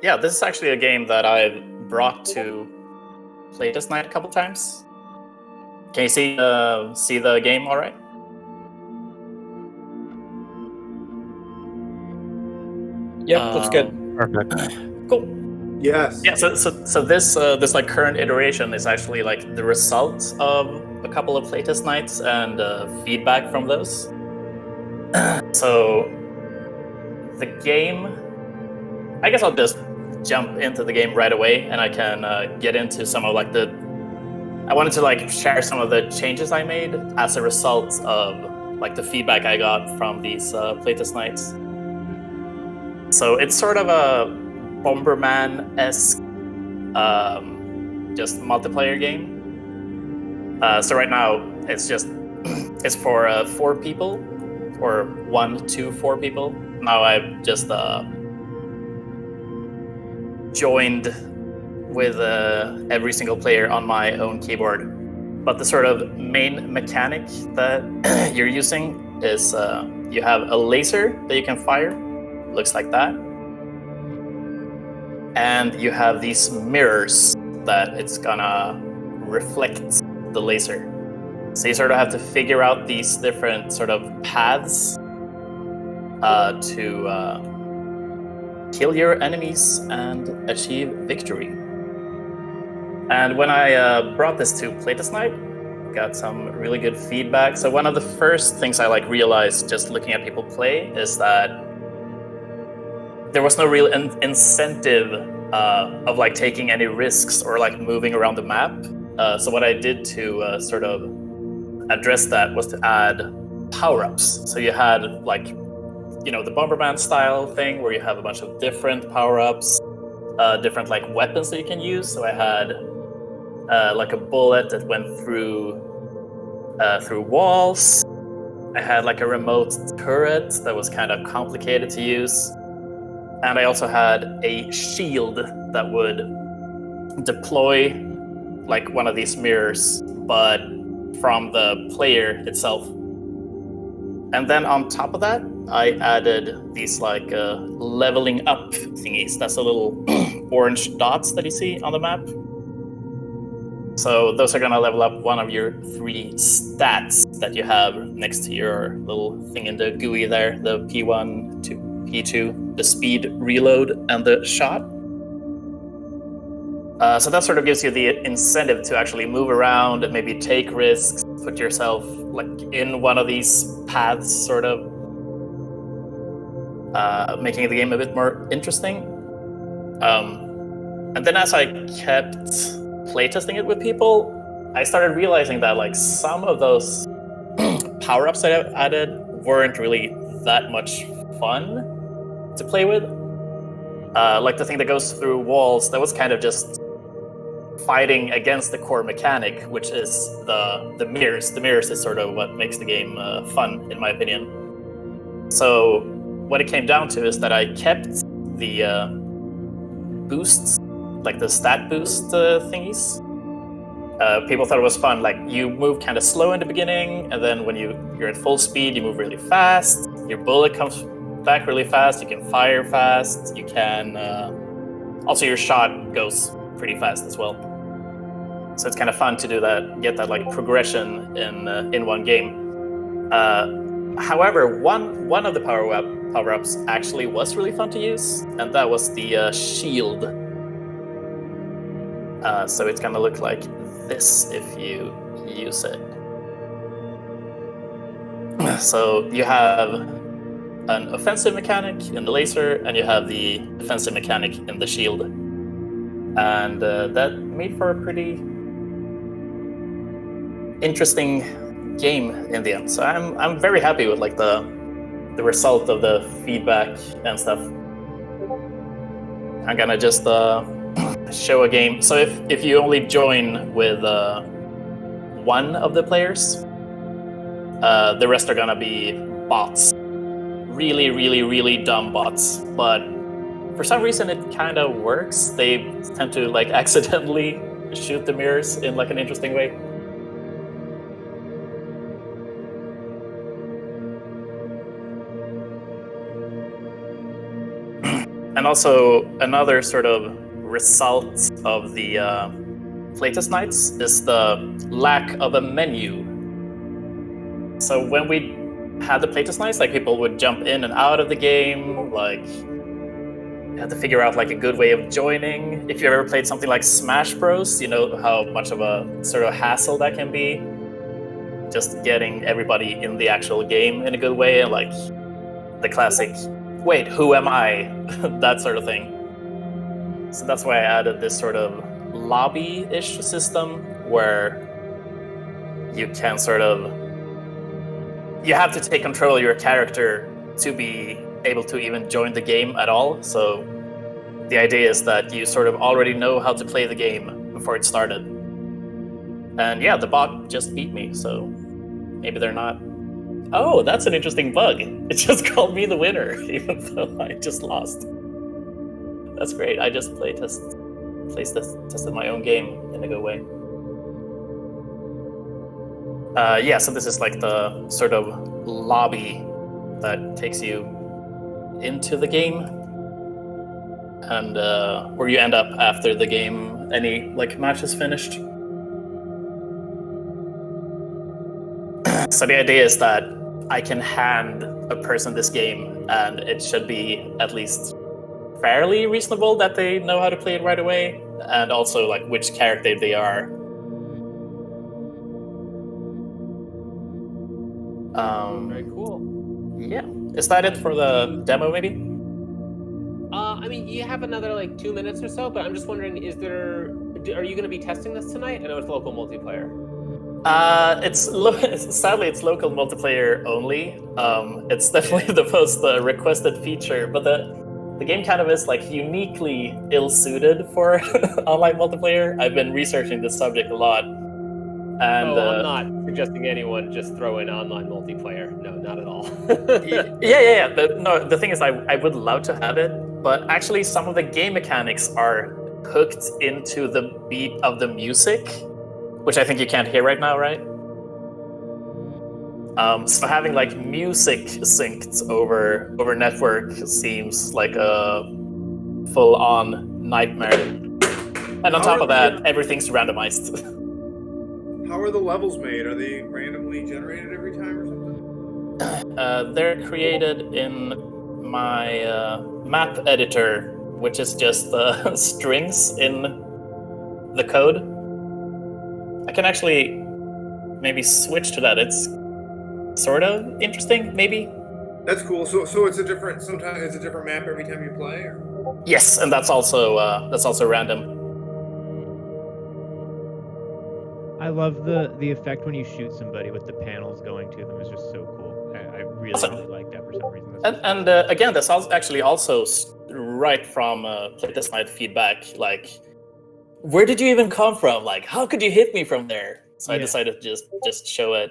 Yeah, this is actually a game that I've brought to Playtest night a couple times. Can you see the game all right? Yep, looks good. Perfect. Cool. Yes. Yeah. So this like current iteration is actually like the result of a couple of Playtest nights and feedback from those. So the game, I guess I'll just jump into the game right away, and I can get into some of like I wanted to like share some of the changes I made as a result of like the feedback I got from these Playtest nights. So it's sort of a Bomberman-esque just multiplayer game. So right now it's for 4 people, or 1 to 4 people. Now I've just joined with every single player on my own keyboard. But the sort of main mechanic that you're using is you have a laser that you can fire. Looks like that. And you have these mirrors that it's gonna reflect the laser. So you sort of have to figure out these different sort of paths to kill your enemies and achieve victory. And when I brought this to Playtest night, got some really good feedback. So one of the first things I like realized just looking at people play is that there was no real incentive of like taking any risks or like moving around the map. So what I did to sort of address that was to add power-ups. So you had like, you know, the Bomberman style thing where you have a bunch of different power-ups, different like weapons that you can use. So I had like a bullet that went through walls. I had like a remote turret that was kind of complicated to use. And I also had a shield that would deploy like one of these mirrors, but from the player itself. And then on top of that, I added these like leveling up thingies. That's the little orange dots that you see on the map. So those are gonna level up one of your 3 stats that you have next to your little thing in the GUI there, the P1 to P2, the speed, reload, and the shot. So that sort of gives you the incentive to actually move around and maybe take risks, put yourself like in one of these paths, sort of making the game a bit more interesting. And then as I kept playtesting it with people, I started realizing that like some of those power-ups that I added weren't really that much fun to play with. Like the thing that goes through walls, that was kind of just fighting against the core mechanic, which is the mirrors. The mirrors is sort of what makes the game fun, in my opinion. So what it came down to is that I kept the boosts, like the stat boost thingies. People thought it was fun. Like you move kind of slow in the beginning, and then when you're at full speed, you move really fast. Your bullet comes back really fast. You can fire fast. You can also your shot goes pretty fast as well. So it's kind of fun to do that, get that like progression in one game. However, one of the power-ups actually was really fun to use, and that was the shield. So it's gonna look like this if you use it. So you have an offensive mechanic in the laser, and you have the defensive mechanic in the shield. And that made for a pretty interesting game in the end. So I'm very happy with like the result of the feedback and stuff. I'm gonna just show a game. So if you only join with one of the players, the rest are gonna be bots. Really, really, really dumb bots. But for some reason it kind of works. They tend to like accidentally shoot the mirrors in like an interesting way. And also another sort of result of the playtest nights is the lack of a menu. So when we had the playtest nights, like people would jump in and out of the game, like you had to figure out like a good way of joining. If you ever played something like Smash Bros, you know how much of a sort of hassle that can be. Just getting everybody in the actual game in a good way, and like the classic, wait, who am I? That sort of thing. So that's why I added this sort of lobby-ish system where you can sort of, you have to take control of your character to be able to even join the game at all. So the idea is that you sort of already know how to play the game before it started. And yeah, the bot just beat me, so maybe they're not. Oh, that's an interesting bug. It just called me the winner, even though I just lost. That's great. I just tested my own game in a good way. Yeah, so this is like the sort of lobby that takes you into the game, and where you end up after the game, any like match is finished. So the idea is that I can hand a person this game, and it should be at least fairly reasonable that they know how to play it right away, and also like which character they are. Very cool. Yeah. Is that it for the demo, maybe? I mean, you have another like 2 minutes or so, but I'm just wondering, are you going to be testing this tonight? I know it's local multiplayer. Sadly it's local multiplayer only. It's definitely the most requested feature, but the game kind of is like uniquely ill-suited for online multiplayer. I've been researching this subject a lot. And I'm not suggesting anyone just throw in online multiplayer. No, not at all. Yeah. The thing is, I would love to have it, but actually some of the game mechanics are hooked into the beat of the music, which I think you can't hear right now, right? So having like music synced over network seems like a full-on nightmare. And on top of that, everything's randomized. How are the levels made? Are they randomly generated every time or something? They're created in my map editor, which is just strings in the code. I can actually maybe switch to that. It's sort of interesting, maybe. That's cool. So it's a different. Sometimes it's a different map every time you play. Or? Yes, and that's also random. I love the effect when you shoot somebody with the panels going to them is just so cool. I really like that for some reason. And again, that's actually also right from Playtest Night feedback. Like, where did you even come from? Like, how could you hit me from there? So I decided to just show it